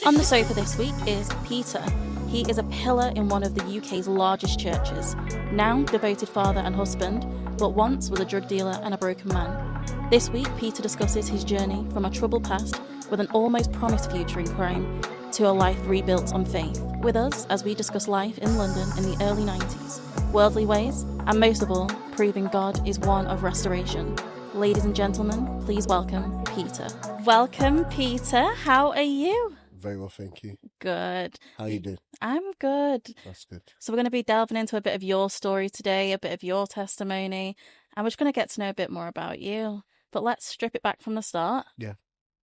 On the sofa this week is Peter. He is a pillar in one of the UK's largest churches, now devoted father and husband, but once was a drug dealer and a broken man. This week, Peter discusses his journey from a troubled past with an almost promised future in crime to a life rebuilt on faith. With us as we discuss life in London in the early 90s, worldly ways, and most of all, proving God is one of restoration. Ladies and gentlemen, please welcome Peter. Welcome, Peter. How are you? Very well, thank you. Good. How you doing? I'm good. That's good. So we're going to be delving into a bit of your story today, a bit of your testimony, and we're just going to get to know a bit more about you. But let's strip it back from the start. Yeah.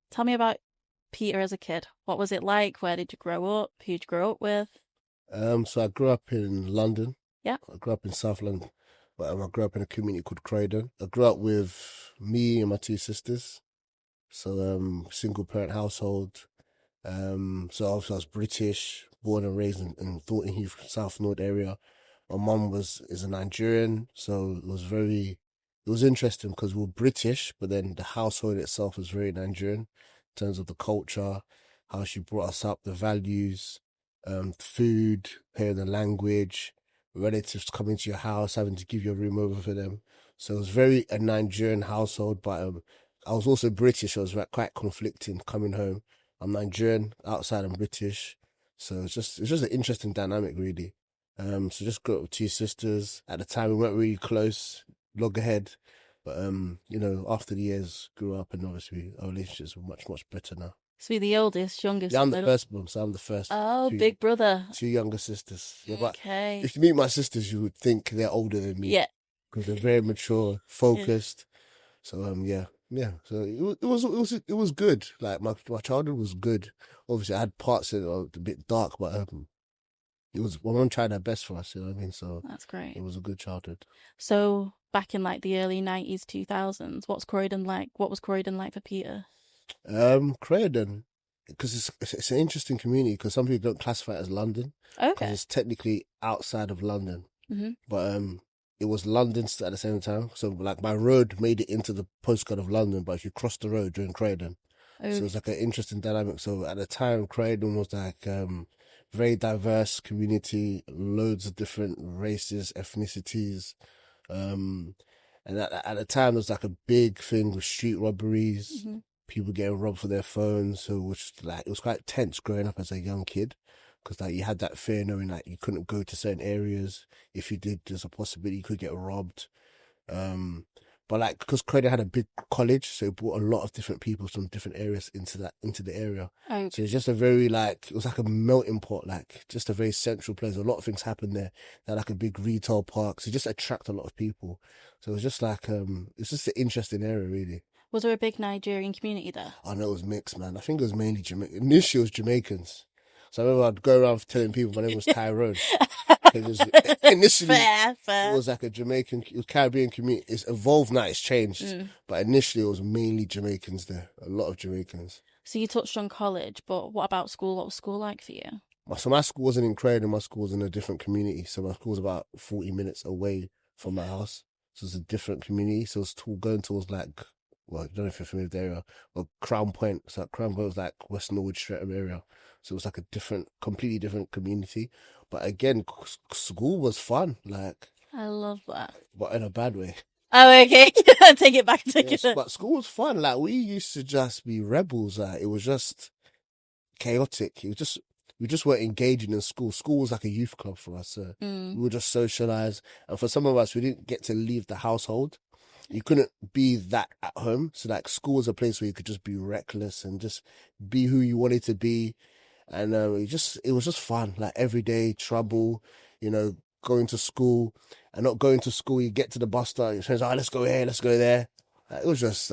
Tell me about Peter as a kid. What was it like? Where did you grow up? Who did you grow up with? So I grew up in London. Yeah. I grew up in South London, but I grew up in a community called Croydon. I grew up with me and my two sisters. So single parent household. So obviously I was British, born and raised in Thornton Heath, South North area. My mum is a Nigerian, so it was interesting because we were British, but then the household itself was very Nigerian in terms of the culture, how she brought us up, the values, food, hearing the language, relatives coming to your house, having to give your room over for them. So it was very a Nigerian household, but I was also British, so it was quite conflicting coming home. I'm Nigerian, outside I'm British. So it's just an interesting dynamic, really. So just grew up with two sisters. At the time, we weren't really close, loggerhead. But, after the years, grew up, and obviously our relationships are much, much better now. So you're the oldest, youngest? Yeah, I'm the firstborn, so I'm the first. Oh, big brother. Two younger sisters. Yeah, but okay. if you meet my sisters, you would think they're older than me. Yeah. Because they're very mature, focused. So, yeah. Yeah, so it was good. Like my childhood was good. Obviously, I had parts that were a bit dark, but it was my mum tried her best for us. You know what I mean? So that's great. It was a good childhood. So back in like the early 90s, 2000s, what's Croydon like? What was Croydon like for Peter? Croydon, because it's an interesting community because some people don't classify it as London. Okay. Because it's technically outside of London, but it was London at the same time. So, like, my road made it into the postcode of London, but if you cross the road, you're in Croydon. Okay. So it's like an interesting dynamic. So at the time, Croydon was like very diverse community, loads of different races, ethnicities. And at the time, there was like a big thing with street robberies, people getting robbed for their phones. So it was quite tense growing up as a young kid. Because like you had that fear knowing that you couldn't go to certain areas. If you did, there's a possibility you could get robbed. But like because Croydon had a big college, so it brought a lot of different people from different areas into the area. Okay. So it's just it was like a melting pot, like just a very central place. A lot of things happened there. They had like a big retail park, so it just attract a lot of people. So it was just like it's just an interesting area, really. Was there a big Nigerian community there? I know it was mixed, man. I think it was mainly Jamaican. Initially, it was Jamaicans. So I remember I'd go around telling people my name was Tyrone. Initially, fair. It was like a Jamaican, Caribbean community. It's evolved now, it's changed. But initially, it was mainly Jamaicans there. A lot of Jamaicans. So you touched on college, but what about school? What was school like for you? So my school wasn't in Croydon. My school was in a different community. So my school was about 40 minutes away from my house. So it's a different community. So it was going towards like, well, I don't know if you're familiar with the area, but Crown Point. So Crown Point was like West Norwood, Streatham area. So it was like a completely different community. But again, school was fun. Like, I love that. But in a bad way. Oh, okay. Take it back. But school was fun. Like, we used to just be rebels. Like, it was just chaotic. We just weren't engaging in school. School was like a youth club for us. So we would just socialize. And for some of us, we didn't get to leave the household. You couldn't be that at home. So like school was a place where you could just be reckless and just be who you wanted to be. And it was just fun, like everyday trouble, going to school and not going to school. You get to the bus stop, your friends, let's go here, let's go there. It was just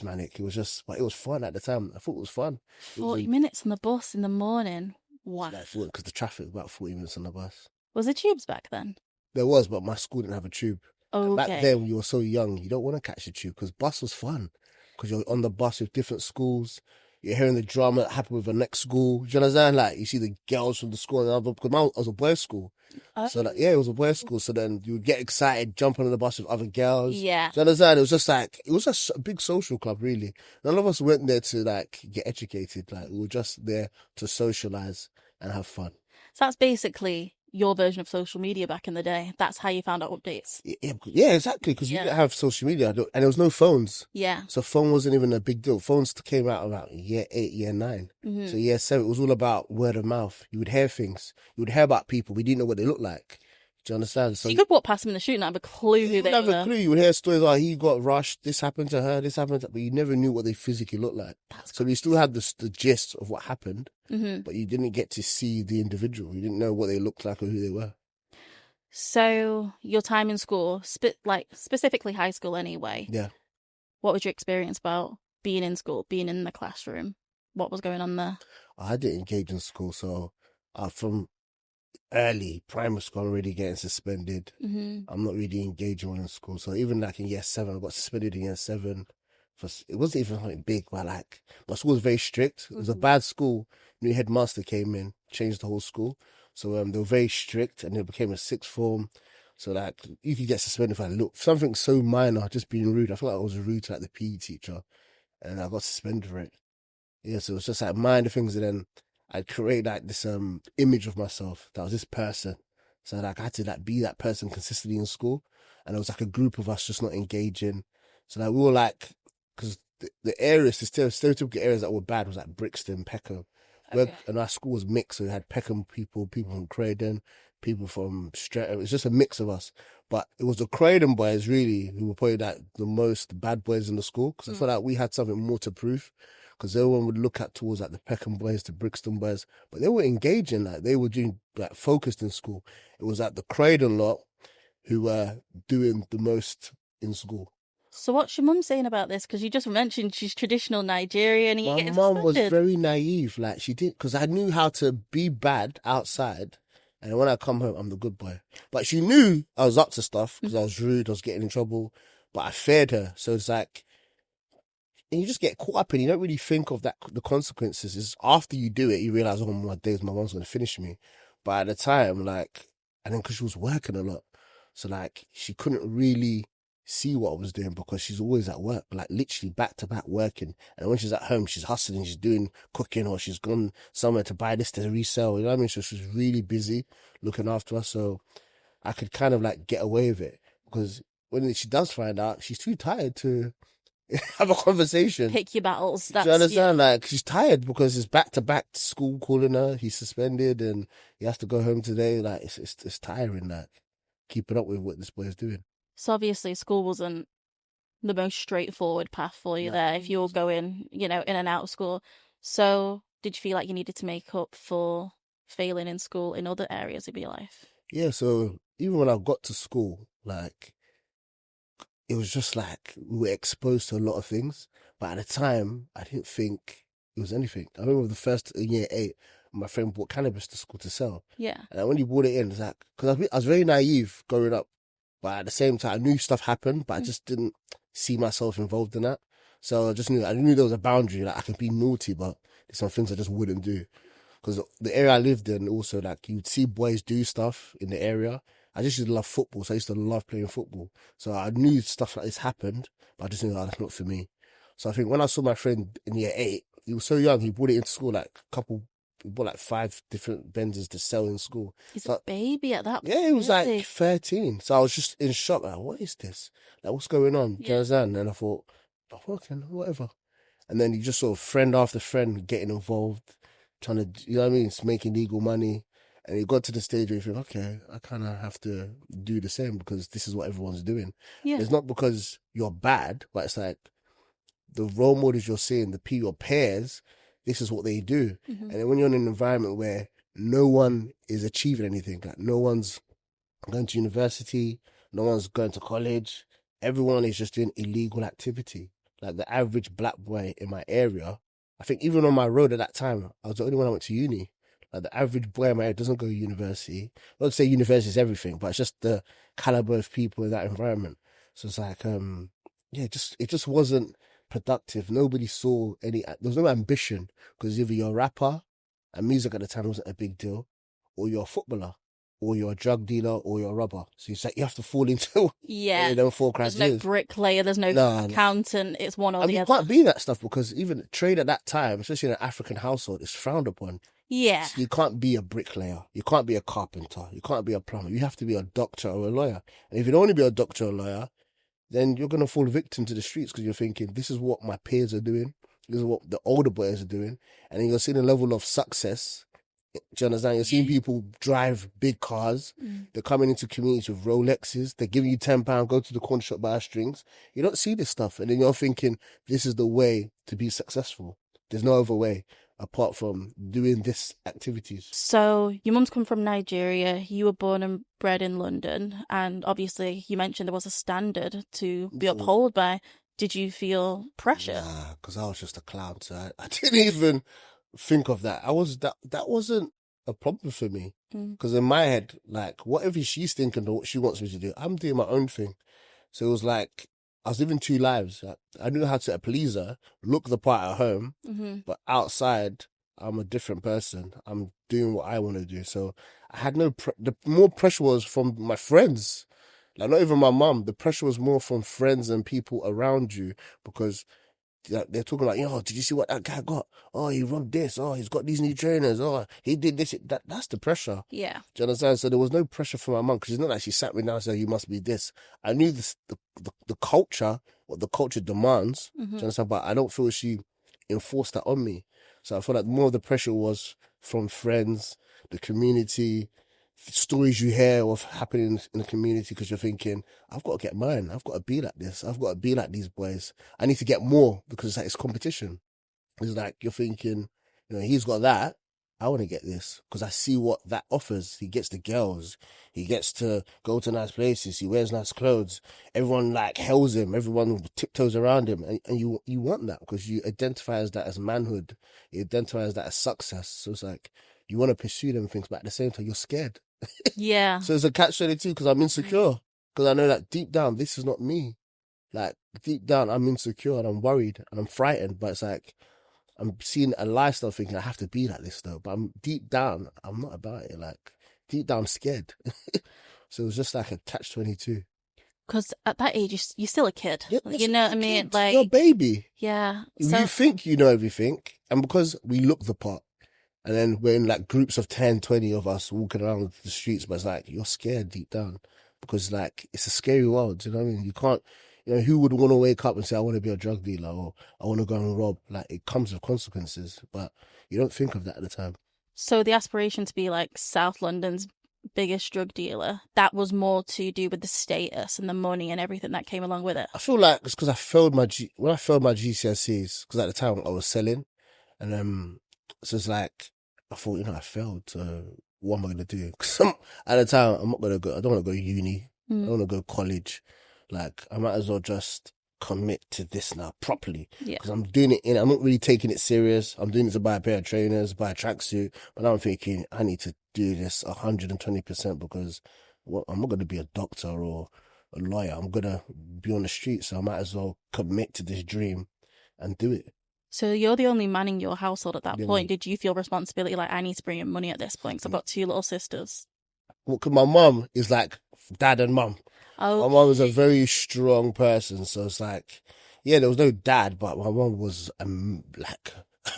manic. But it was fun at the time. I thought it was fun. 40 minutes on the bus in the morning. Wow. Because the traffic was about 40 minutes on the bus. Was there tubes back then? There was, but my school didn't have a tube. Oh, okay. Back then, when you were so young, you don't want to catch the tube because bus was fun. Because you're on the bus with different schools. you're hearing the drama that happened with the next school. Do you understand? Like, you see the girls from the school and other, because I was a boys' school. So, like, yeah, it was a boys' school. So then you would get excited, jump on the bus with other girls. Yeah. Do you understand? It was just like, it was just a big social club, really. None of us went there to, like, get educated. Like, we were just there to socialize and have fun. So that's basically your version of social media back in the day. That's how you found out updates. Yeah, exactly. Because we didn't have social media and there was no phones. Yeah. So phone wasn't even a big deal. Phones came out about year 8, year 9. So year 7, it was all about word of mouth. You would hear things. You would hear about people. We didn't know what they looked like. Do you understand? So you could walk past them in the street and have a clue who they were. You would have a clue. You would hear stories like, he got rushed, this happened to her, this happened to her, but you never knew what they physically looked like. So you still had the gist of what happened, but you didn't get to see the individual. You didn't know what they looked like or who they were. So your time in school, specifically high school anyway. Yeah. What was your experience about being in school, being in the classroom? What was going on there? I didn't engage in school, so from early primary school, I'm already getting suspended. I'm not really engaging in school. So even like in year 7, I got suspended in year 7. It wasn't even something big, but like, my school was very strict. It was a bad school. New headmaster came in, changed the whole school. So they were very strict, and it became a 6th form. So like, you could get suspended for something so minor, just being rude. I feel like I was rude to like the PE teacher, and I got suspended for it. Yeah, so it was just like minor things, and then I'd create like this image of myself that was this person. So like, I had to like be that person consistently in school, and it was like a group of us just not engaging. So like, we were like, because the areas, the stereotypical areas that were bad was like Brixton, Peckham. Okay. And our school was mixed, so we had Peckham people from Croydon, people from Streatham. It was just a mix of us. But it was the Croydon boys really who were probably like the most bad boys in the school, because I felt like we had something more to prove. Because everyone would look at towards like the Peckham boys, the Brixton boys, but they were engaging, like they were doing like focused in school. It was like the Croydon lot who were doing the most in school. So what's your mum saying about this? Because you just mentioned she's traditional Nigerian. And my mum was very naive. Like, she did, because I knew how to be bad outside, and when I come home, I'm the good boy. But she knew I was up to stuff because I was rude, I was getting in trouble, but I feared her. So it's like, and you just get caught up and you don't really think of that, the consequences. It's after you do it, you realize, oh my days, my mom's going to finish me. But at the time, like, and then because she was working a lot, so like, she couldn't really see what I was doing because she's always at work, like literally back to back working. And when she's at home, she's hustling, she's doing cooking, or she's gone somewhere to buy this to resell. You know what I mean? So she's really busy looking after us. So I could kind of like get away with it, because when she does find out, she's too tired to have a conversation. Pick your battles. Do you understand? Yeah. Like, she's tired because it's back to back school calling her. He's suspended and he has to go home today. Like, it's tiring. Like, keeping up with what this boy is doing. So obviously, school wasn't the most straightforward path for you there. If you were going, in and out of school. So did you feel like you needed to make up for failing in school in other areas of your life? Yeah. So even when I got to school, like, it was just like we were exposed to a lot of things, but at the time, I didn't think it was anything. I remember the first year 8, my friend bought cannabis to school to sell. Yeah. And when he brought it in, it's like, because I was very naive growing up, but at the same time, I knew stuff happened, but I just didn't see myself involved in that. So I knew there was a boundary. Like, I could be naughty, but there's some things I just wouldn't do. Because the area I lived in, also, like, you'd see boys do stuff in the area. I just used to love football, so I used to love playing football. So I knew stuff like this happened, but I just knew, that's not for me. So I think when I saw my friend in year 8, he was so young, he brought it into school, like, he bought like 5 different Benzes to sell in school. He's a baby at that point. Yeah, he was like 13. So I was just in shock, like, what is this? Like, what's going on? Do you understand? And I thought, okay, whatever. And then you just sort of friend after friend getting involved, trying to, you know what I mean? It's making legal money. And it got to the stage where you think, okay, I kind of have to do the same because this is what everyone's doing. Yeah. It's not because you're bad, but it's like the role models you're seeing, your peers, this is what they do. Mm-hmm. And then when you're in an environment where no one is achieving anything, like no one's going to university, no one's going to college, everyone is just doing illegal activity. Like the average black boy in my area, I think even on my road at that time, I was the only one that went to uni. Like the average boy in my area doesn't go to university. Not to say university is everything, but it's just the caliber of people in that environment. So it's like, it just wasn't productive. Nobody saw any, there was no ambition, because either you're a rapper, and music at the time wasn't a big deal, or you're a footballer, or you're a drug dealer, or you're a robber. So it's like you have to fall into Yeah. them four There's no criteria. bricklayer, there's no No, accountant. It's one or I the mean, you other. can't be that stuff, because even trade at that time, especially in an African household, is frowned upon. Yeah. So you can't be a bricklayer. You can't be a carpenter. You can't be a plumber. You have to be a doctor or a lawyer. And if you don't want to be a doctor or a lawyer, then you're going to fall victim to the streets, because you're thinking, this is what my peers are doing. This is what the older boys are doing. And then you're seeing a level of success. Do you understand? You're seeing people drive big cars. They're coming into communities with Rolexes. They're giving you £10, go to the corner shop, buy strings. You don't see this stuff. And then you're thinking, this is the way to be successful. There's no other way apart from doing this activities. So your mum's come from Nigeria. You were born and bred in London. And obviously you mentioned there was a standard to be upheld by. Did you feel pressure? Nah, because I was just a clown. So I didn't even think of that. That wasn't a problem for me. Because in my head, like, whatever she's thinking of what she wants me to do, I'm doing my own thing. So it was like, I was living two lives. I knew how to please her, look the part at home, but outside, I'm a different person. I'm doing what I want to do. So I had the more pressure was from my friends. Like, not even my mum. The pressure was more from friends and people around you, because they're talking like, yo, did you see what that guy got? Oh, he robbed this. Oh, he's got these new trainers. Oh, he did this. That's the pressure. Yeah. Do you understand? So there was no pressure from my mum, because it's not like she sat me down and said, you must be this. I knew the culture, what the culture demands. Do you understand? But I don't feel she enforced that on me. So I feel like more of the pressure was from friends, the community, stories you hear of happening in the community, because you're thinking, I've got to get mine. I've got to be like this. I've got to be like these boys. I need to get more, because it's like it's competition. It's like you're thinking, he's got that. I want to get this, because I see what that offers. He gets the girls. He gets to go to nice places. He wears nice clothes. Everyone like hails him. Everyone tiptoes around him. And you want that, because you identify as that as manhood. You identify as that as success. So it's like, you want to pursue them things, but at the same time, you're scared. Yeah. So it's a catch-22, because I'm insecure. Because I know that deep down, this is not me. Like, deep down, I'm insecure and I'm worried and I'm frightened. But it's like, I'm seeing a lifestyle thinking, I have to be like this though. But deep down, I'm not about it. Like, deep down, I'm scared. So it was just like a catch-22. Because at that age, you're still a kid. Yeah, You know what I mean? kid. Like, you're a baby. yeah. You think you know everything. And because we look the part, and then we're in like groups of 10, 20 of us walking around the streets, but it's like, you're scared deep down, because like, it's a scary world. You know what I mean? You can't, who would want to wake up and say, I want to be a drug dealer, or I want to go and rob? Like, it comes with consequences, but you don't think of that at the time. So the aspiration to be like South London's biggest drug dealer, that was more to do with the status and the money and everything that came along with it. I feel like it's because when I failed my GCSEs, because at the time I was selling, and so it's like, I thought, I failed, so what am I going to do? Because at the time, I'm not going to go, I don't want to go uni, I don't want to go college. Like, I might as well just commit to this now properly. Yeah. Because I'm doing it I'm not really taking it serious. I'm doing it to buy a pair of trainers, buy a tracksuit, but now I'm thinking, I need to do this 120%, because I'm not going to be a doctor or a lawyer. I'm going to be on the street, so I might as well commit to this dream and do it. So you're the only man in your household at that Yeah. point. Did you feel responsibility, like, I need to bring in money at this point? Because I've got two little sisters. Well, 'cause my mum is like dad and mum. Oh, My mum was a very strong person, so it's like, yeah, there was no dad, but my mum was like,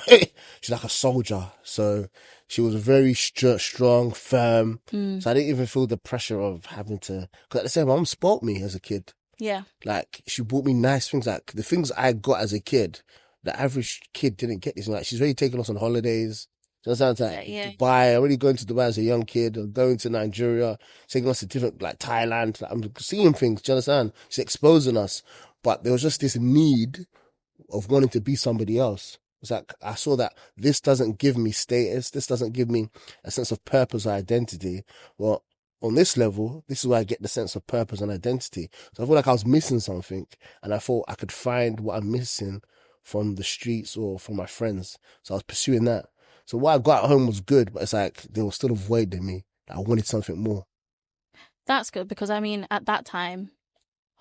she's like a soldier. So she was very strong, firm. So I didn't even feel the pressure of having to, because at the same time, my mum spoilt me as a kid. yeah. Like, she bought me nice things, like the things I got as a kid. The average kid didn't get this. Like, she's already taking us on holidays. So it sounds like Dubai, already going to Dubai as a young kid, or going to Nigeria, taking us to different, like Thailand. Like, I'm seeing things, do you understand? She's exposing us. But there was just this need of wanting to be somebody else. It's like, I saw that this doesn't give me status. This doesn't give me a sense of purpose or identity. Well, on this level, this is where I get the sense of purpose and identity. So I feel like I was missing something, and I thought I could find what I'm missing from the streets or from my friends. So I was pursuing that. So what I got at home was good, but it's like there was still a void in me. I wanted something more. That's good, because I mean, at that time,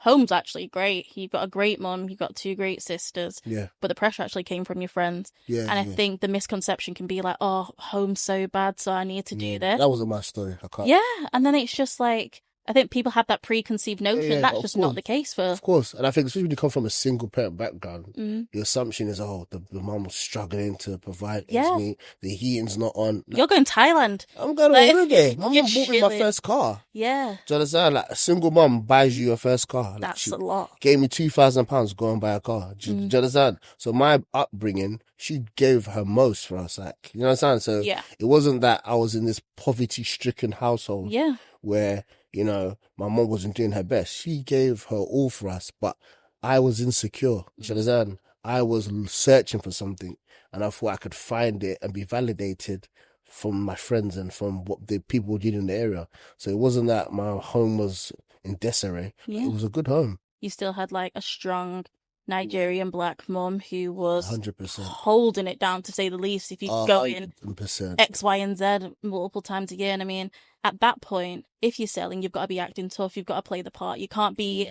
home's actually great. You've got a great mum, you've got 2 great sisters. Yeah. But the pressure actually came from your friends. Yeah. And I think the misconception can be like, oh, home's so bad, so I need to do this. That wasn't my story. I can't. Yeah. And then it's just like, I think people have that preconceived notion. Yeah, That's just not the case for. Of course. And I think especially when you come from a single parent background, the assumption is, oh, the mum was struggling to provide me. The heating's not on. You're going to Thailand. I'm going on holiday. My mum bought me my first car. Yeah. Do you understand? Like, a single mum buys you your first car. Like, That's a lot. Gave me £2,000 to go and buy a car. Do you understand? So my upbringing, she gave her most for us. Like, you know what I'm saying? So it wasn't that I was in this poverty-stricken household. Yeah. Where, you know, my mom wasn't doing her best. She gave her all for us, but I was insecure. Do you understand? I was searching for something, and I thought I could find it and be validated from my friends and from what the people did in the area. So it wasn't that my home was in disarray. Yeah. It was a good home. You still had like a strong Nigerian black mum who was 100% holding it down, to say the least. If you go in 100%. X, Y, and Z multiple times a year, and I mean, at that point, if you're selling, you've got to be acting tough. You've got to play the part. You can't be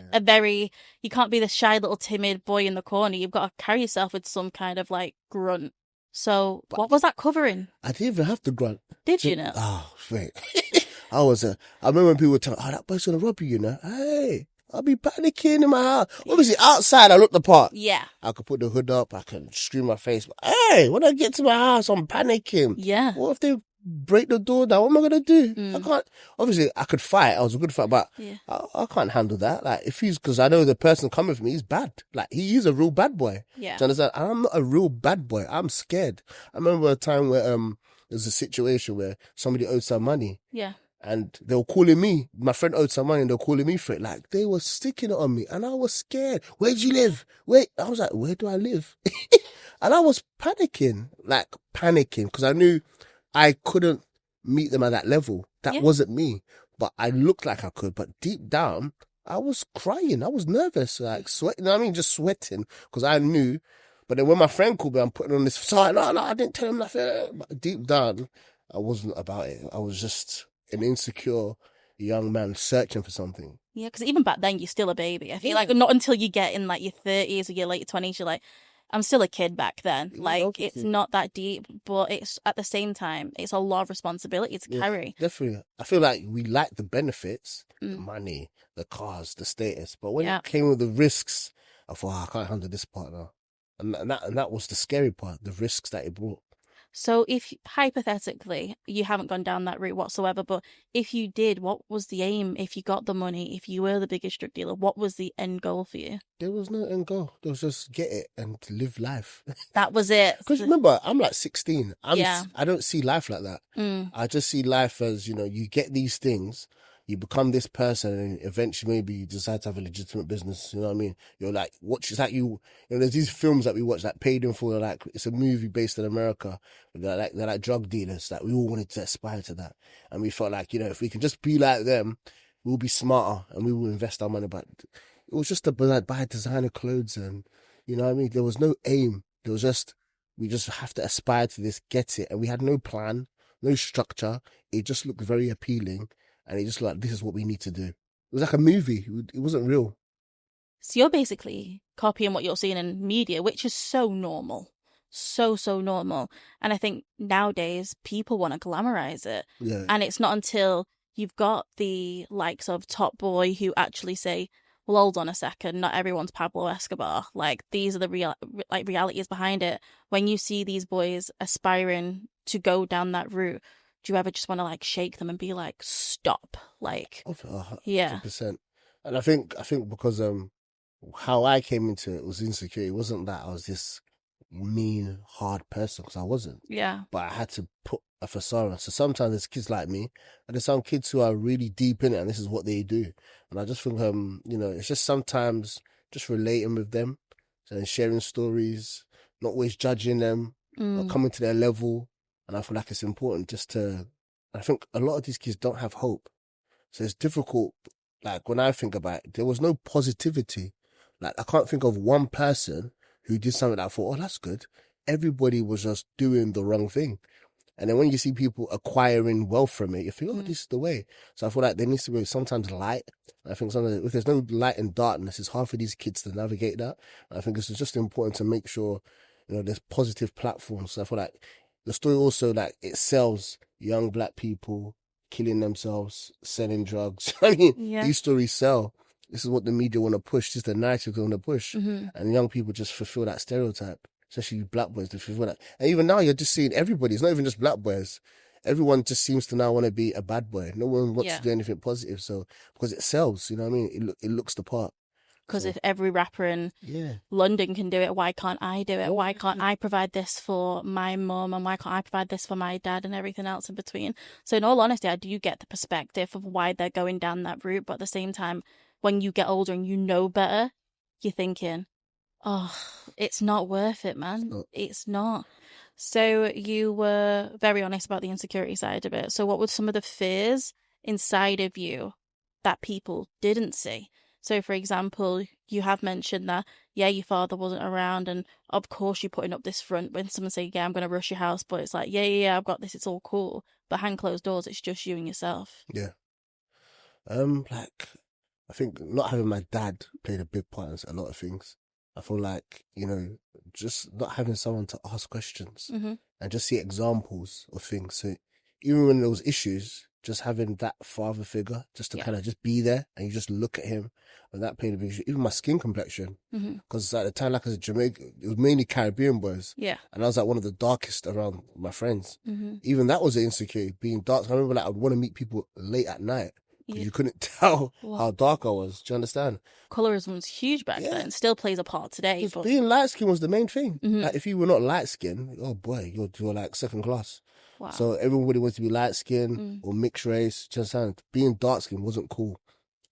you can't be the shy little timid boy in the corner. You've got to carry yourself with some kind of like grunt. So what was that covering? I didn't even have to grunt. Did you know? Oh, wait. I remember when people were telling, oh, that boy's gonna rob you, Hey, I'll be panicking in my house. Obviously, outside, I look the part. Yeah. I could put the hood up. I can scream my face. But, hey, when I get to my house, I'm panicking. Yeah. What if they break the door down? What am I going to do? I can't. Obviously, I could fight. I was a good fighter, but I can't handle that. Like, because I know the person coming for me is bad. Like, he is a real bad boy. Yeah. Do you understand? And I'm not a real bad boy. I'm scared. I remember a time where there's a situation where somebody owed some money. Yeah. And they were calling me. My friend owed some money and they were calling me for it. Like, they were sticking it on me. And I was scared. Where do you live? I was like, where do I live? And I was panicking. Because I knew I couldn't meet them at that level. That wasn't me. But I looked like I could. But deep down, I was crying. I was nervous. Like, sweating. You know what I mean? Just sweating. Because I knew. But then when my friend called me, I'm putting on this side. No, I didn't tell him nothing. But deep down, I wasn't about it. I was just an insecure young man searching for something. Yeah, because even back then, you're still a baby. I feel like not until you get in like your 30s or your late 20s, you're like, I'm still a kid back then. Like, it's not that deep, but it's at the same time, it's a lot of responsibility to carry. Definitely. I feel like we like the benefits, the money, the cars, the status, but when it came with the risks, I thought, I can't handle this part now. And that was the scary part, the risks that it brought. So if, hypothetically, you haven't gone down that route whatsoever, but if you did, what was the aim? If you got the money, if you were the biggest drug dealer, what was the end goal for you? There was no end goal. There was just get it and live life. That was it. Because remember, I'm like 16. I don't see life like that. I just see life as, you get these things, you become this person, and eventually maybe you decide to have a legitimate business. You know what I mean? You're like, it's like there's these films that we watch, like Paid in Full, like it's a movie based in America. They're like drug dealers. That we all wanted to aspire to that, and we felt like if we can just be like them, we'll be smarter and we will invest our money. But it was just to buy designer clothes, and you know what I mean. There was no aim. There was just we just have to aspire to this, get it, and we had no plan, no structure. It just looked very appealing. And it just like, this is what we need to do. It was like a movie. It wasn't real. So you're basically copying what you're seeing in media, which is so normal. So normal. And I think nowadays people want to glamorize it. Yeah. And it's not until you've got the likes of Top Boy who actually say, well, hold on a second, not everyone's Pablo Escobar. Like, these are the realities behind it. When you see these boys aspiring to go down that route, do you ever just want to like shake them and be like, stop? Like, 100%. And I think because how I came into it was insecure. It wasn't that I was this mean, hard person, because I wasn't. Yeah. But I had to put a facade on. So sometimes there's kids like me, and there's some kids who are really deep in it, and this is what they do. And I just think it's just sometimes just relating with them and sharing stories, not always judging them, not coming to their level. And I feel like it's important I think a lot of these kids don't have hope. So it's difficult. Like, when I think about it, there was no positivity. Like, I can't think of one person who did something that I thought, oh, that's good. Everybody was just doing the wrong thing. And then when you see people acquiring wealth from it, you think, oh, this is the way. So I feel like there needs to be sometimes light. I think sometimes if there's no light and darkness, it's hard for these kids to navigate that. I think it's just important to make sure, there's positive platforms. So I feel like the story also, like, it sells young black people killing themselves, selling drugs. I mean, these stories sell. This is what the media want to push. This is the narrative they want to push. And young people just fulfill that stereotype. Especially black boys, they fulfill that. And even now, you're just seeing everybody. It's not even just black boys. Everyone just seems to now want to be a bad boy. No one wants to do anything positive. So, because it sells, you know what I mean? It looks the part. Because if every rapper in London can do it, why can't I do it? Why can't I provide this for my mum? And why can't I provide this for my dad and everything else in between? So in all honesty, I do get the perspective of why they're going down that route. But at the same time, when you get older and you know better, you're thinking, oh, it's not worth it, man. It's not. So you were very honest about the insecurity side of it. So what were some of the fears inside of you that people didn't see? So, for example, you have mentioned that, your father wasn't around, and of course you're putting up this front when someone say, I'm going to rush your house, but it's like, I've got this, it's all cool. Behind closed doors, it's just you and yourself. Yeah. I think not having my dad played a big part in a lot of things. I feel like, just not having someone to ask questions and just see examples of things. So even when there was issues, just having that father figure, just to kind of just be there and you just look at him, and that played a big issue. Even my skin complexion, because at the time, like as a Jamaican, it was mainly Caribbean boys. Yeah. And I was like one of the darkest around my friends. Even that was an insecurity, being dark. I remember like I'd want to meet people late at night. You couldn't tell how dark I was. Do you understand? Colorism was huge back then. Still plays a part today. But being light skinned was the main thing. Like if you were not light skinned, oh boy, you're like second class. Wow. So everybody wanted to be light skinned or mixed race. Do you understand? Being dark skinned wasn't cool.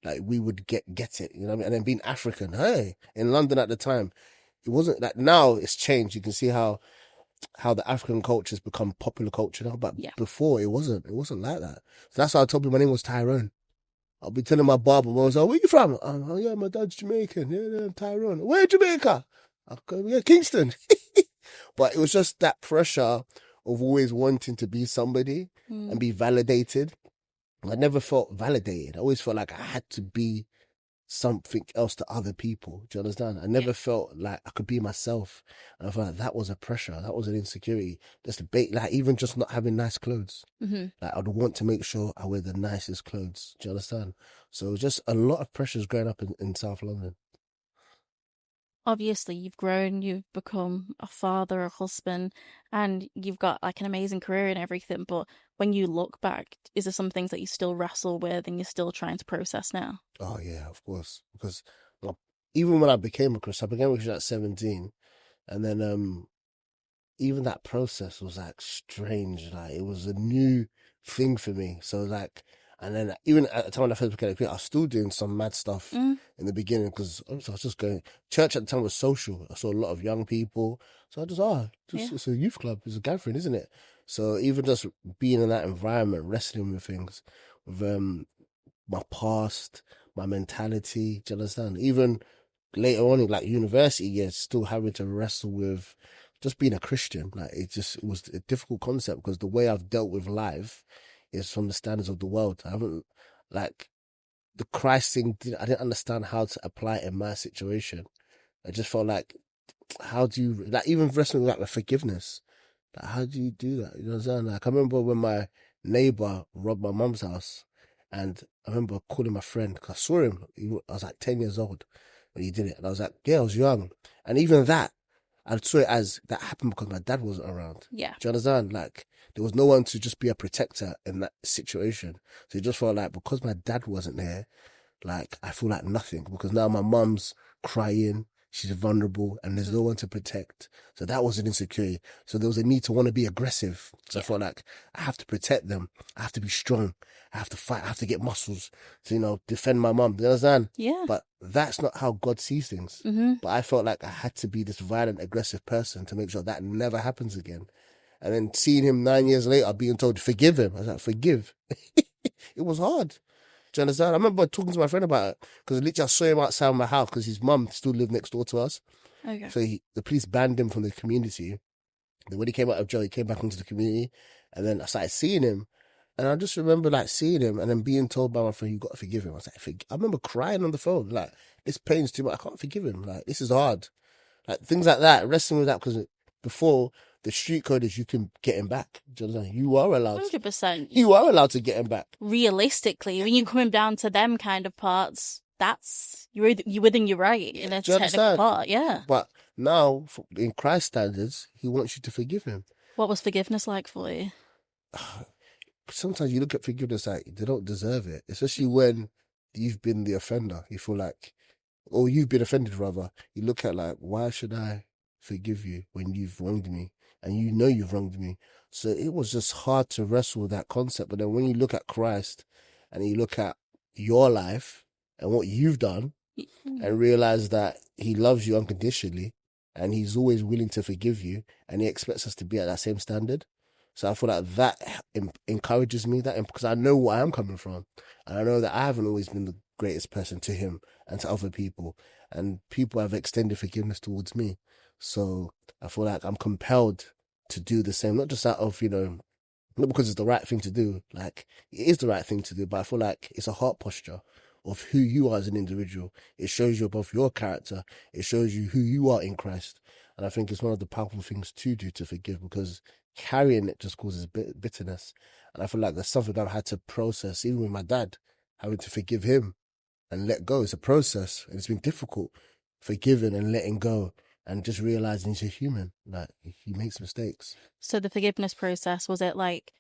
Like we would get it, you know what I mean? And then being African, hey, in London at the time, it wasn't like now it's changed. You can see how the African culture has become popular culture now, but before it wasn't like that. So that's why I told you my name was Tyrone. I'll be telling my barber, I was like, where you from? Oh, yeah, my dad's Jamaican. Yeah, I'm Tyrone. Where Jamaica? Yeah, Kingston. But it was just that pressure of always wanting to be somebody and be validated. I never felt validated. I always felt like I had to be something else to other people. Do you understand? I never felt like I could be myself. And I felt like that was a pressure. That was an insecurity. Just like even just not having nice clothes. Like I'd want to make sure I wear the nicest clothes. Do you understand? So just a lot of pressures growing up in South London. Obviously, you've grown, you've become a father, a husband, and you've got like an amazing career and everything. But when you look back, is there some things that you still wrestle with and you're still trying to process now? Oh, yeah, of course. Because even when I became a Christian, at 17. And then even that process was like strange. Like it was a new thing for me. So like, and then even at the time when I first became a Christian, I was still doing some mad stuff in the beginning because I was just going. Church at the time was social. I saw a lot of young people. So I just, it's a youth club. It's a gathering, isn't it? So even just being in that environment, wrestling with things, with my past, my mentality, do you understand? Even later on in like university years, still having to wrestle with just being a Christian. Like it was a difficult concept because the way I've dealt with life is from the standards of the world. I haven't, like, the Christ thing, I didn't understand how to apply it in my situation. I just felt like, how do you, like, even wrestling with, like, the forgiveness, like, how do you do that? You know what I'm saying? Like, I remember when my neighbor robbed my mum's house, and I remember calling my friend, because I saw him, I was like 10 years old when he did it, and I was like, yeah, I was young. And even that, I saw it as that happened because my dad wasn't around. Yeah. Do you understand? Like, there was no one to just be a protector in that situation. So it just felt like because my dad wasn't there, like, I feel like nothing because now my mum's crying, she's vulnerable, and there's no one to protect. So that was an insecurity. So there was a need to want to be aggressive. So I felt like I have to protect them. I have to be strong. I have to fight. I have to get muscles to, defend my mum. You understand? Yeah. But that's not how God sees things. But I felt like I had to be this violent, aggressive person to make sure that never happens again. And then seeing him 9 years later being told to forgive him. I was like, forgive? It was hard. Do you understand? I remember talking to my friend about it because literally I saw him outside my house because his mum still lived next door to us. Okay. So the police banned him from the community. Then when he came out of jail, he came back into the community, and then I started seeing him. And I just remember like seeing him and then being told by my friend, you got to forgive him. I was like, I remember crying on the phone, like, this pains too much. I can't forgive him. Like, this is hard. Like, things like that, wrestling with that, because before, the street code is you can get him back. Do you understand? You are allowed. 100%. You are allowed to get him back. Realistically, when you're coming down to them kind of parts, you're within your right in a technical part, yeah. But now, in Christ's standards, he wants you to forgive him. What was forgiveness like for you? Sometimes you look at forgiveness like they don't deserve it, especially when you've been the offender. You feel like, or you've been offended rather. You look at like, why should I forgive you when you've wronged me and you know you've wronged me? So it was just hard to wrestle with that concept. But then when you look at Christ and you look at your life and what you've done and realize that he loves you unconditionally and he's always willing to forgive you and he expects us to be at that same standard. So I feel like that encourages me, that because I know where I'm coming from. And I know that I haven't always been the greatest person to him and to other people. And people have extended forgiveness towards me. So I feel like I'm compelled to do the same, not just out of, not because it's the right thing to do. Like, it is the right thing to do, but I feel like it's a heart posture of who you are as an individual. It shows you above your character. It shows you who you are in Christ. And I think it's one of the powerful things to do, to forgive, because carrying it just causes bitterness. And I feel like that's something I've had to process, even with my dad, having to forgive him and let go. It's a process, and it's been difficult, forgiving and letting go, and just realizing he's a human, like he makes mistakes. So the forgiveness process, was it like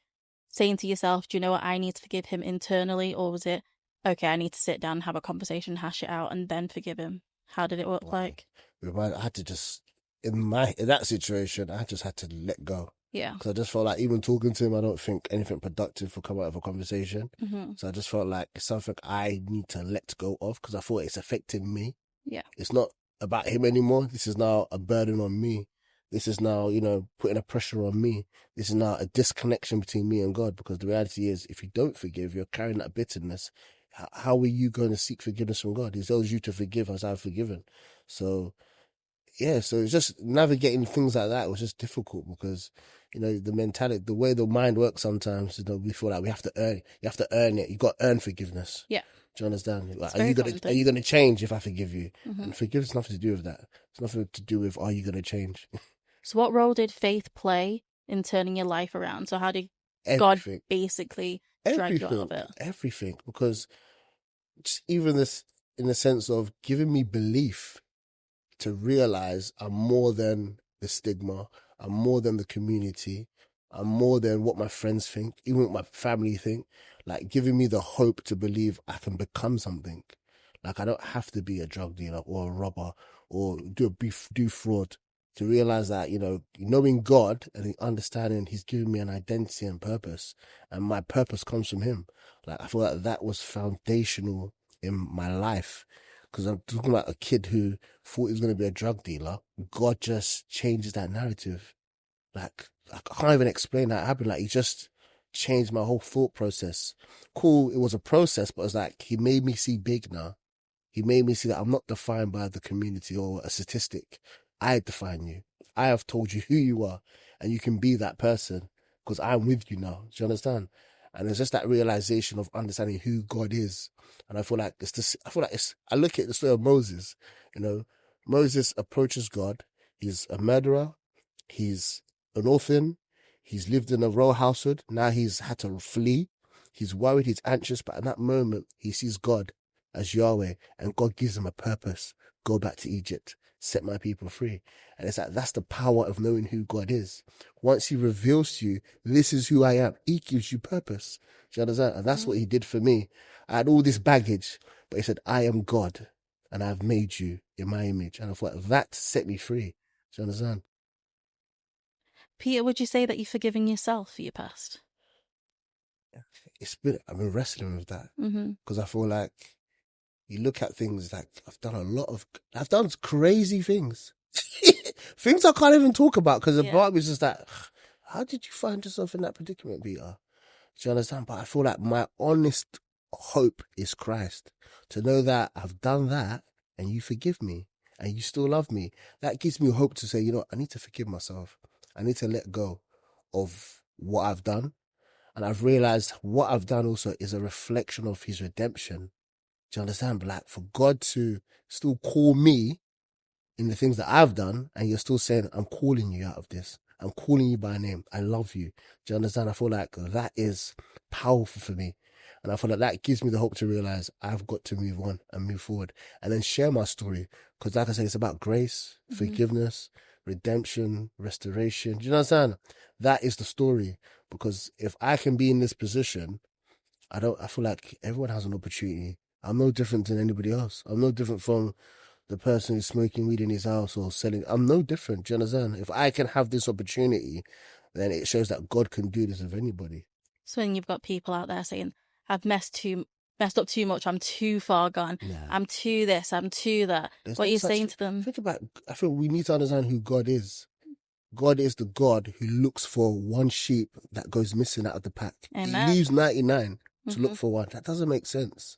saying to yourself, do you know what, I need to forgive him internally, or was it, okay, I need to sit down, have a conversation, hash it out, and then forgive him? How did it look like? I had to just, in that situation, I just had to let go. Yeah. Because I just felt like even talking to him, I don't think anything productive will come out of a conversation. Mm-hmm. So I just felt like it's something I need to let go of because I thought it's affecting me. Yeah. It's not about him anymore. This is now a burden on me. This is now, putting a pressure on me. This is now a disconnection between me and God, because the reality is, if you don't forgive, you're carrying that bitterness. How are you going to seek forgiveness from God? He tells you to forgive as I've forgiven. So, yeah, so it's just navigating things like that was just difficult because, the mentality, the way the mind works sometimes, we feel like we have to earn it. You have to earn it. You got to earn forgiveness. Yeah. Do you understand? Like, are you gonna change if I forgive you? Mm-hmm. And forgiveness has nothing to do with that. It's nothing to do with, are you gonna change? So what role did faith play in turning your life around? So how did God basically drag you out of it? Everything. Because just even this, in the sense of giving me belief to realize I'm more than the stigma, I'm more than the community, I'm more than what my friends think, even what my family think. Like, giving me the hope to believe I can become something. Like, I don't have to be a drug dealer or a robber or do fraud. To realize that, knowing God and understanding he's given me an identity and purpose, and my purpose comes from him. Like, I feel like that was foundational in my life. Because I'm talking about a kid who thought he was going to be a drug dealer. God just changes that narrative. Like, I can't even explain how it happened. Like, he just changed my whole thought process. Cool, it was a process, but it's like he made me see big now. He made me see that I'm not defined by the community or a statistic. I define you. I have told you who you are, and you can be that person because I'm with you now. Do you understand? And it's just that realization of understanding who God is. And I feel like I look at the story of Moses. Moses approaches God. He's a murderer. He's an orphan. He's lived in a royal household. Now he's had to flee. He's worried. He's anxious. But in that moment, he sees God as Yahweh, and God gives him a purpose. Go back to Egypt. Set my people free. And it's like, that's the power of knowing who God is. Once he reveals to you, this is who I am, he gives you purpose. Do you understand? And that's what he did for me. I had all this baggage, but he said, I am God, and I've made you in my image. And I thought that set me free. Do you understand? Peter, would you say that you've forgiven yourself for your past? I've been wrestling with that. Because I feel like you look at things like I've done crazy things. Things I can't even talk about because the part is just like, how did you find yourself in that predicament, Peter? Do you understand? But I feel like my honest hope is Christ. To know that I've done that and you forgive me and you still love me. That gives me hope to say, I need to forgive myself. I need to let go of what I've done. And I've realized what I've done also is a reflection of his redemption. Do you understand? Like, for God to still call me in the things that I've done, and you're still saying, I'm calling you out of this. I'm calling you by name. I love you. Do you understand? I feel like that is powerful for me. And I feel like that gives me the hope to realize I've got to move on and move forward and then share my story. Because like I said, it's about grace, forgiveness, redemption, restoration. Do you understand? That is the story. Because if I can be in this position, I feel like everyone has an opportunity. I'm no different than anybody else. I'm no different from the person who's smoking weed in his house or selling. I'm no different. Do you understand? If I can have this opportunity, then it shows that God can do this with anybody. So when you've got people out there saying, I've messed up too much, I'm too far gone, I'm too this, I'm too that. What are you saying to them? I feel we need to understand who God is. God is the God who looks for one sheep that goes missing out of the pack. Amen. He leaves 99 to look for one. That doesn't make sense.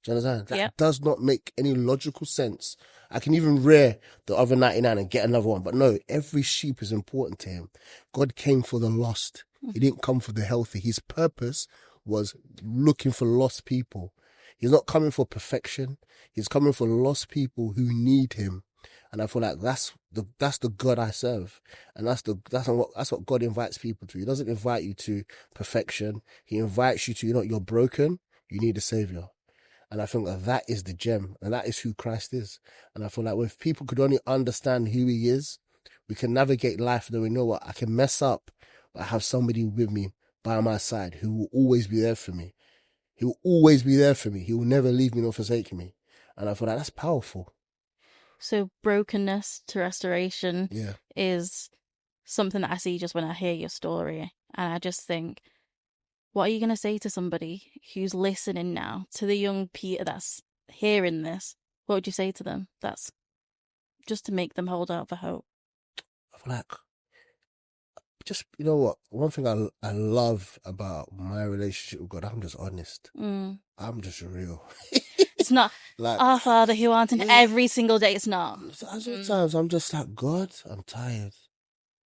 Do you understand? That does not make any logical sense. I can even rear the other 99 and get another one. But no, every sheep is important to him. God came for the lost. He didn't come for the healthy. His purpose was looking for lost people. He's not coming for perfection. He's coming for lost people who need him. And I feel like that's the God I serve. And that's what God invites people to. He doesn't invite you to perfection. He invites you to, you're broken. You need a savior. And I think that is the gem, and that is who Christ is. And I feel like if people could only understand who he is, we can navigate life knowing, you know what, I can mess up, but I have somebody with me by my side who will always be there for me. He will always be there for me. He will never leave me nor forsake me. And I feel like that's powerful. So brokenness to restoration is something that I see just when I hear your story. And I just think, what are you going to say to somebody who's listening now, to the young Peter that's hearing this? What would you say to them? That's just to make them hold out for hope. I feel like, just, you know what? One thing I love about my relationship with God, I'm just honest. I'm just real. It's not like our Father who art in every single day. It's not. Sometimes I'm just like, God, I'm tired.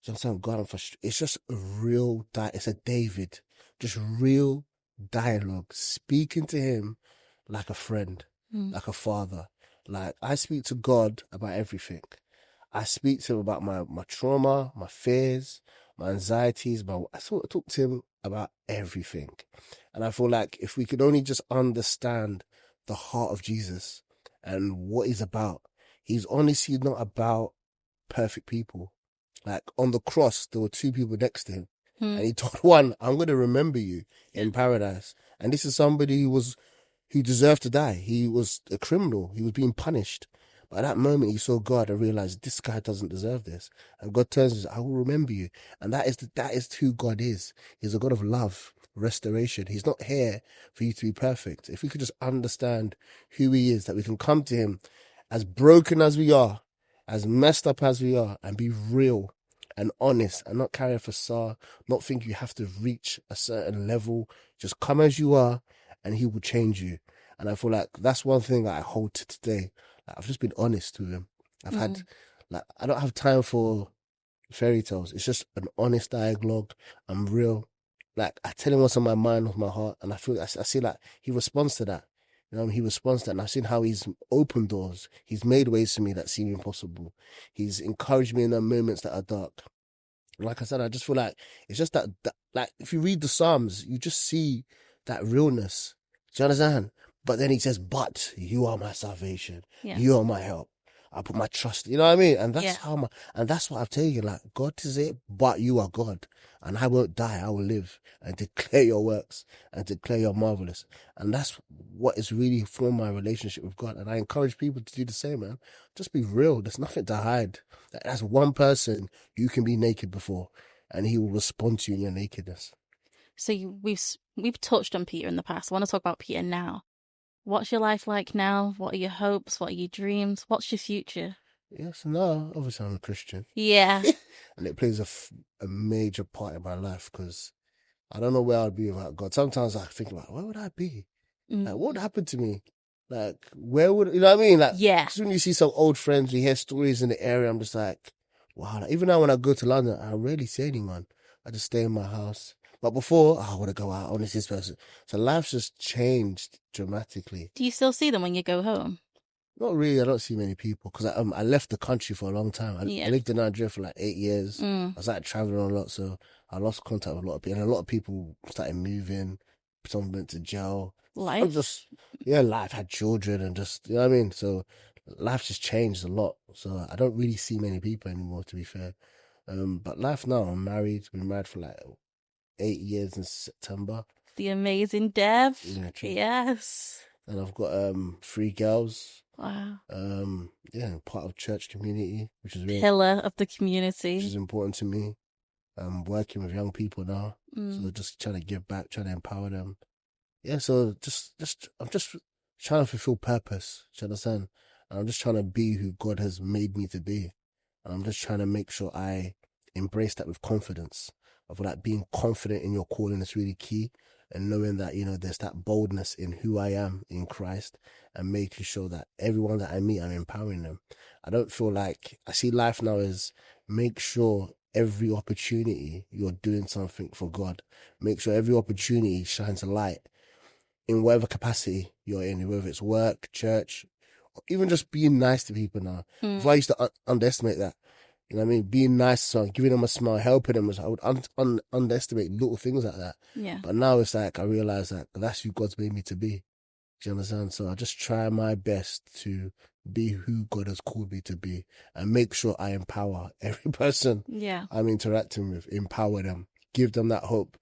Sometimes God, I'm frustrated. It's just a real, it's a David. Just real dialogue, speaking to him like a friend, like a father. Like, I speak to God about everything. I speak to him about my trauma, my fears, my anxieties. I talk to him about everything. And I feel like if we could only just understand the heart of Jesus and what he's about, he's honestly not about perfect people. Like, on the cross, there were two people next to him. And he told one, I'm going to remember you in paradise. And this is somebody who deserved to die. He was a criminal. He was being punished. But at that moment, he saw God and realized this guy doesn't deserve this. And God turns and says, I will remember you. And that is who God is. He's a God of love, restoration. He's not here for you to be perfect. If we could just understand who he is, that we can come to him as broken as we are, as messed up as we are, and be real and honest and not carry a facade, not think you have to reach a certain level. Just come as you are and he will change you. And I feel like that's one thing that I hold to today. Like, I've just been honest with him. I've had, I don't have time for fairy tales. It's just an honest dialogue. I'm real. Like, I tell him what's on my mind, what's my heart, and I see like he responds to that. He responds to that, and I've seen how he's opened doors. He's made ways for me that seem impossible. He's encouraged me in the moments that are dark. Like I said, I just feel like it's just that like, if you read the Psalms, you just see that realness. Do you understand? But then he says, but you are my salvation. Yeah. You are my help. I put my trust, you know what I mean? And that's and that's what I've taken. Like, God is it, but you are God. And I won't die, I will live and declare your works and declare your marvelous. And that's what is really formed my relationship with God. And I encourage people to do the same, man. Just be real. There's nothing to hide. That's one person you can be naked before, and he will respond to you in your nakedness. So we've touched on Peter in the past. I want to talk about Peter now. What's your life like now? What are your hopes? What are your dreams? What's your future? Yes, no, obviously I'm a Christian. Yeah. And it plays a major part in my life, because I don't know where I'd be without God. Sometimes I think about, where would I be? Like, what would happen to me? Like, where would, you know what I mean? Like, because when you see some old friends, you hear stories in the area, I'm just like, wow. Like, even now when I go to London, I rarely see anyone. I just stay in my house. But before, I want to go out. I want to see this person. So life's just changed dramatically. Do you still see them when you go home? Not really. I don't see many people because I left the country for a long time. I lived in Nigeria for like 8 years. I started traveling a lot, so I lost contact with a lot of people. And a lot of people started moving. Some went to jail. Life? Life, had children and just, you know what I mean? So life just changed a lot. So I don't really see many people anymore, to be fair. But life now, I'm married. Been married for like 8 years in September. The amazing Dev. Yeah, true. Yes. And I've got 3 girls. Wow. Part of church community, which is really pillar of the community, which is important to me. I'm working with young people now, so just trying to give back, trying to empower them. Yeah, so I'm just trying to fulfill purpose. Do you understand? And I'm just trying to be who God has made me to be. And I'm just trying to make sure I embrace that with confidence. I feel like being confident in your calling is really key, and knowing that, you know, there's that boldness in who I am in Christ, and making sure that everyone that I meet, I'm empowering them. I don't feel like, I see life now as make sure every opportunity you're doing something for God. Make sure every opportunity shines a light in whatever capacity you're in, whether it's work, church, or even just being nice to people now. Before I used to underestimate that. You know what I mean? Being nice to someone, giving them a smile, helping them. I would underestimate little things like that. Yeah. But now it's like, I realize that that's who God's made me to be. Do you understand? So I just try my best to be who God has called me to be, and make sure I empower every person I'm interacting with, empower them, give them that hope,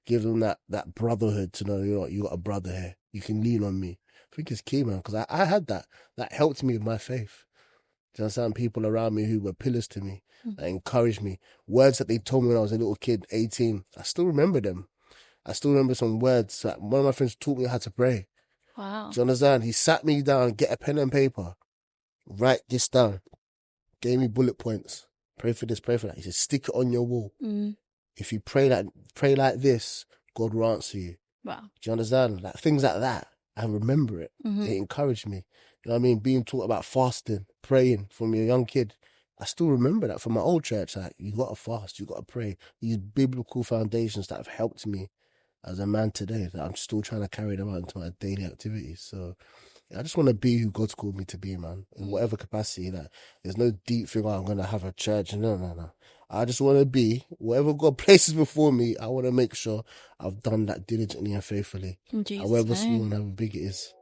give them that brotherhood to know, you know, you got a brother here. You can lean on me. I think it's key, man, because I had that. That helped me with my faith. Do you understand? People around me who were pillars to me, that encouraged me. Words that they told me when I was a little kid, 18. I still remember them. I still remember some words. That one of my friends taught me how to pray. Wow. Do you understand? He sat me down, get a pen and paper, write this down, gave me bullet points. Pray for this, pray for that. He said, stick it on your wall. If you pray like this, God will answer you. Wow. Do you understand? Like things like that. I remember it. It encouraged me. You know what I mean? Being taught about fasting, praying from a young kid. I still remember that from my old church. Like, you got to fast, you got to pray. These biblical foundations that have helped me as a man today, that I'm still trying to carry them out into my daily activities. So I just want to be who God's called me to be, man, in whatever capacity. That there's no deep thing, I'm going to have a church. No. I just want to be whatever God places before me. I want to make sure I've done that diligently and faithfully, however small and however big it is.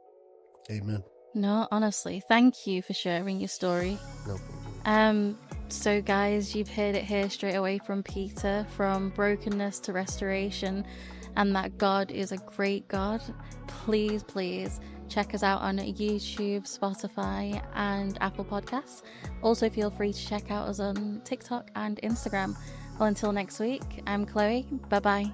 Amen. No, honestly, thank you for sharing your story. No problem. So guys, you've heard it here straight away from Peter, from brokenness to restoration, and that God is a great God. Please check us out on YouTube, Spotify, and Apple Podcasts. Also, feel free to check out us on TikTok and Instagram. Well, until next week, I'm Chloe. Bye-bye.